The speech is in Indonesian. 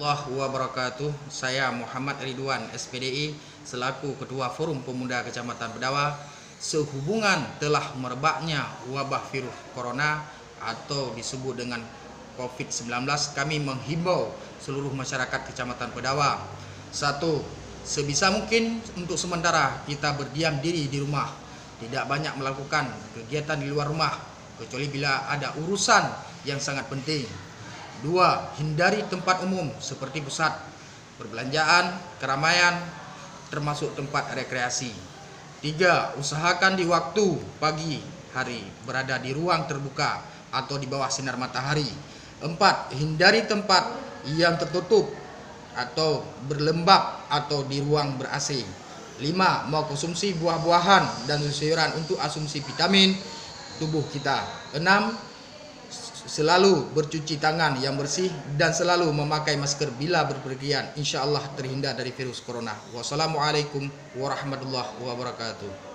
warahmatullahi wabarakatuh. Saya Muhammad Ridwan SPDI selaku Ketua Forum Pemuda Kecamatan Bedawa. Sehubungan telah merebaknya wabah virus corona atau disebut dengan COVID-19, kami menghimbau seluruh masyarakat Kecamatan Bedawa. Satu, sebisa mungkin untuk sementara kita berdiam diri di rumah, tidak banyak melakukan kegiatan di luar rumah kecuali bila ada urusan yang sangat penting. Dua, hindari tempat umum seperti pusat perbelanjaan, keramaian, termasuk tempat rekreasi. Tiga, usahakan di waktu pagi hari berada di ruang terbuka atau di bawah sinar matahari. Empat, hindari tempat yang tertutup atau berlembab atau di ruang ber-AC. 5. Mengkonsumsi buah-buahan dan sayuran untuk asumsi vitamin tubuh kita. 6. Selalu bercuci tangan yang bersih dan selalu memakai masker bila berpergian. Insya Allah terhindar dari virus corona. Wassalamualaikum warahmatullahi wabarakatuh.